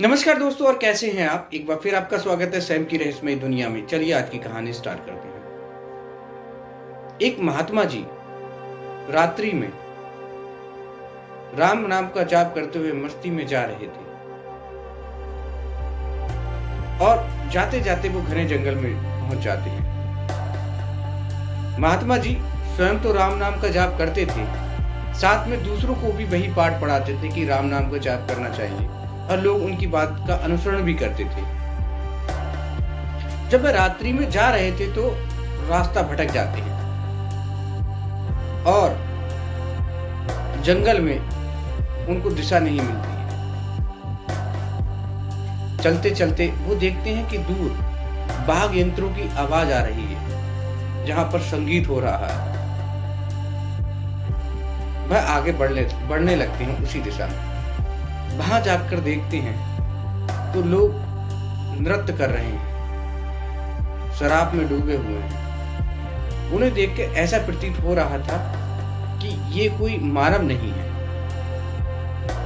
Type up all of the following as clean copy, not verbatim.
नमस्कार दोस्तों, और कैसे हैं आप। एक बार फिर आपका स्वागत है सैम की रहस्यमयी दुनिया में। चलिए आज की कहानी स्टार्ट करते हैं। एक महात्मा जी रात्रि में राम नाम का जाप करते हुए मस्ती में जा रहे थे और जाते जाते वो घने जंगल में पहुंच जाते हैं। महात्मा जी स्वयं तो राम नाम का जाप करते थे, साथ में दूसरों को भी वही पाठ पढ़ाते थे कि राम नाम का जाप करना चाहिए, और लोग उनकी बात का अनुसरण भी करते थे। जब वह रात्रि में जा रहे थे तो रास्ता भटक जाते हैं और जंगल में उनको दिशा नहीं मिलती है। चलते चलते वो देखते हैं कि दूर वाद्य यंत्रों की आवाज आ रही है, जहां पर संगीत हो रहा है। वह आगे बढ़ने लगते हैं उसी दिशा में। वहां जाकर देखते हैं तो लोग नृत्य कर रहे हैं, शराब में डूबे हुए हैं। उन्हें देख के ऐसा प्रतीत हो रहा था कि ये कोई मानव नहीं है,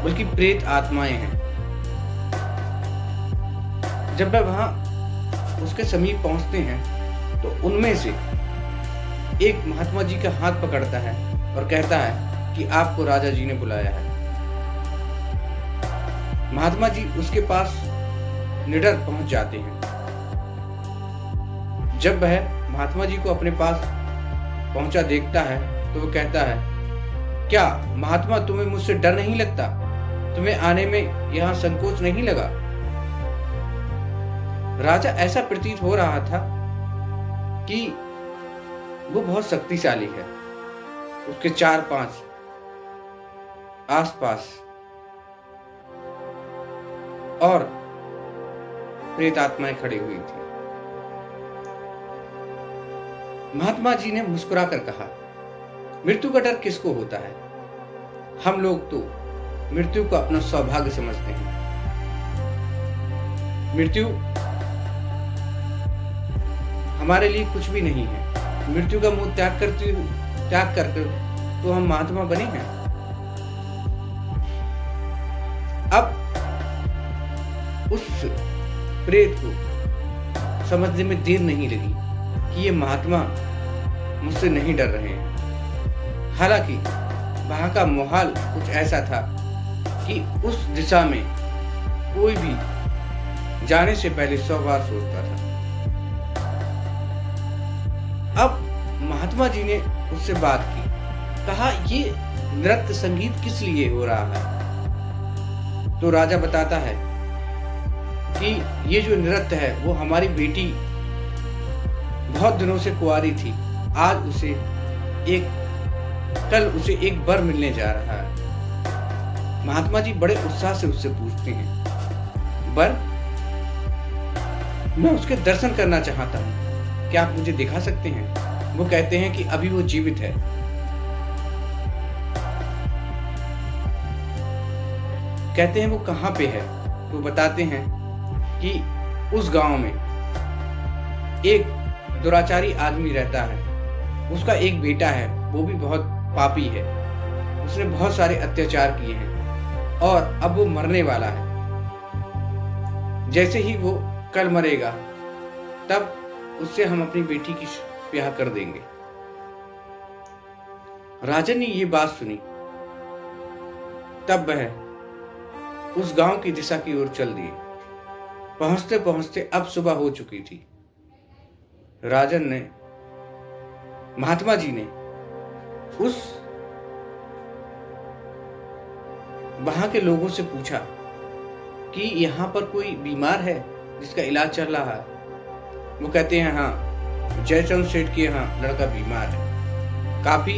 बल्कि प्रेत आत्माएं हैं। जब वह वहां उसके समीप पहुंचते हैं तो उनमें से एक महात्मा जी का हाथ पकड़ता है और कहता है कि आपको राजा जी ने बुलाया है। महात्मा जी उसके पास निडर पहुंच जाते हैं। जब वह महात्मा जी को अपने पास पहुंचा देखता है तो वो कहता है, क्या महात्मा तुम्हें मुझसे डर नहीं लगता? तुम्हें आने में यहां संकोच नहीं लगा? राजा ऐसा प्रतीत हो रहा था कि वो बहुत शक्तिशाली है। उसके 4-5 आसपास और प्रेत आत्माएं खड़ी हुई थी। महात्मा जी ने मुस्कुराकर कहा, मृत्यु का डर किसको होता है? हम लोग तो मृत्यु को अपना सौभाग्य समझते हैं। मृत्यु हमारे लिए कुछ भी नहीं है। मृत्यु का मुंह त्याग कर तो हम महात्मा बने हैं। अब उस प्रेत को समझने में देर नहीं लगी कि ये महात्मा मुझसे नहीं डर रहे हैं। हालांकि वहां का माहौल कुछ ऐसा था कि उस दिशा में कोई भी जाने से पहले 100 बार सोचता था। अब महात्मा जी ने उससे बात की, कहा ये नृत्य संगीत किस लिए हो रहा है? तो राजा बताता है कि ये जो नृत्य है वो हमारी बेटी बहुत दिनों से कुंवारी थी। कल उसे एक वर मिलने जा रहा है। महात्मा जी बड़े उत्साह से उससे पूछते हैं, वर? मैं उसके दर्शन करना चाहता हूँ, क्या आप मुझे दिखा सकते हैं? वो कहते हैं कि अभी वो जीवित है। कहते हैं वो कहाँ पे है? तो बताते हैं कि उस गांव में एक दुराचारी आदमी रहता है। उसका एक बेटा है, वो भी बहुत पापी है। उसने बहुत सारे अत्याचार किए हैं और अब वो मरने वाला है। जैसे ही वो कल मरेगा तब उससे हम अपनी बेटी की ब्याह कर देंगे। राजन ने ये बात सुनी, तब वह उस गांव की दिशा की ओर चल दिए। पहुंचते पहुंचते अब सुबह हो चुकी थी। राजन ने, महात्मा जी ने उस वहां के लोगों से पूछा कि यहाँ पर कोई बीमार है जिसका इलाज चल रहा है? वो कहते हैं, हाँ, जयचंद सेठ के यहाँ लड़का बीमार है। काफी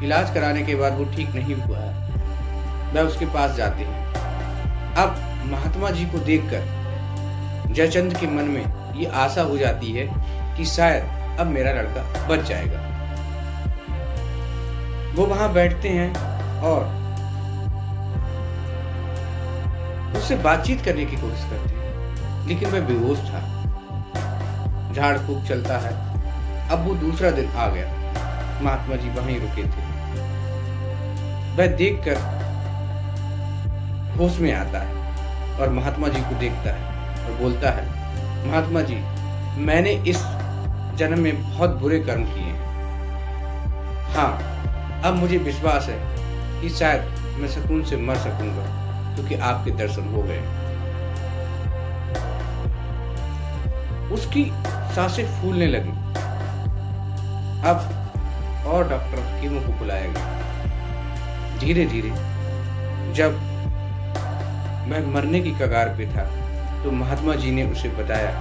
इलाज कराने के बाद वो ठीक नहीं हुआ है। वह उसके पास जाते हैं। अब महात्मा जी को देखकर जयचंद के मन में ये आशा हो जाती है कि शायद अब मेरा लड़का बच जाएगा। वो वहां बैठते हैं और उससे बातचीत करने की कोशिश करते हैं, लेकिन वह बेहोश था। झाड़ फूक चलता है। अब वो दूसरा दिन आ गया। महात्मा जी वहीं रुके थे। वह देखकर होश में आता है और महात्मा जी को देखता है और बोलता है, महात्मा जी, मैंने इस जन्म में बहुत बुरे कर्म किए हैं। हाँ, अब मुझे विश्वास है कि शायद मैं सुकून से मर सकूंगा क्योंकि आपके दर्शन हो गए। उसकी सांसें फूलने लगी। अब और डॉक्टर कीमो को बुलाया गया। धीरे धीरे जब मैं मरने की कगार पे था तो महात्मा जी ने उसे बताया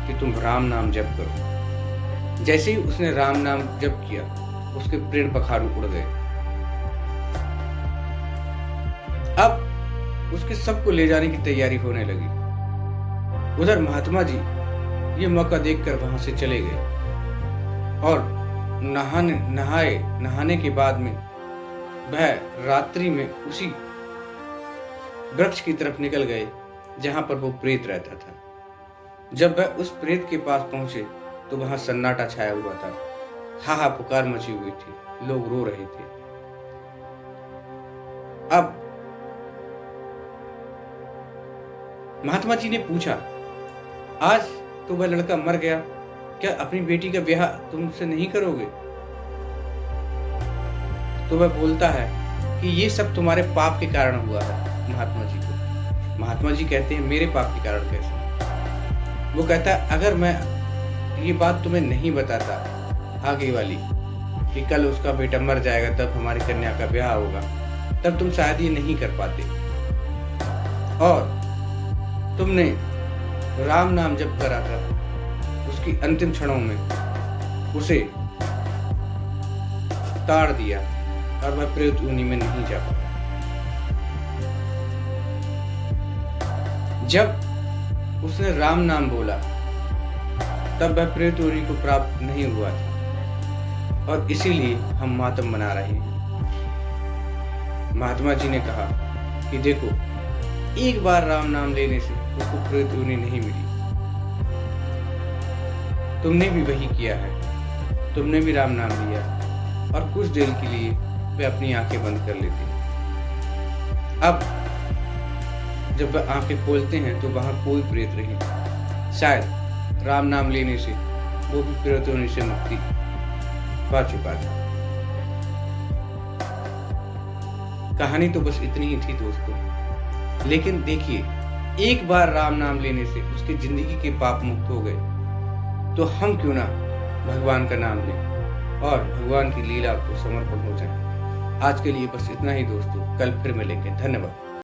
कि तुम राम नाम जप करो। जैसे ही उसने राम नाम जप किया, उसके प्रेम पखारू उड़ गए। अब उसके सबको ले जाने की तैयारी होने लगी। उधर महात्मा जी ये मौका देखकर वहां से चले गए और नहाने के बाद में वह रात्रि में उसी वृक्ष की तरफ निकल गए जहां पर वो प्रेत रहता था। जब वह उस प्रेत के पास पहुंचे तो वहां सन्नाटा छाया हुआ था। हाहा पुकार मची हुई थी, लोग रो रहे थे। अब महात्मा जी ने पूछा, आज तो वह लड़का मर गया, क्या अपनी बेटी का ब्याह तुमसे नहीं करोगे? तो वह बोलता है कि ये सब तुम्हारे पाप के कारण हुआ है। महात्मा जी को महात्मा जी कहते हैं, मेरे पाप के कारण कैसे? वो कहता है, अगर मैं ये बात तुम्हें नहीं बताता आगे वाली कि कल उसका बेटा मर जाएगा तब हमारी कन्या का ब्याह होगा, तब तुम शायद ये नहीं कर पाते। और तुमने राम नाम जप करा था, उसकी अंतिम क्षणों में उसे ताड़ दिया और वह प्रेत योनि में नहीं जा पाया। जब उसने राम नाम बोला तब वह प्रेत योनि को प्राप्त नहीं हुआ था और इसीलिए हम मातम मना रहे हैं। महात्मा जी ने कहा कि देखो, एक बार राम नाम लेने से उसको प्रेत योनि नहीं मिली। तुमने भी वही किया है, तुमने भी राम नाम लिया और कुछ देर के लिए वे अपनी आंखें बंद कर लेते हैं। अब जब वह आंखें खोलते हैं तो वहां कोई प्रेत नहीं। शायद राम नाम लेने से वो भी प्रेत योनि से मुक्ति पा चुका था। कहानी तो बस इतनी ही थी दोस्तों, लेकिन देखिए, एक बार राम नाम लेने से उसकी जिंदगी के पाप मुक्त हो गए, तो हम क्यों ना भगवान का नाम लें और भगवान की लीला को समर्पण हो जाए। आज के लिए बस इतना ही दोस्तों, कल फिर मिलेंगे। धन्यवाद।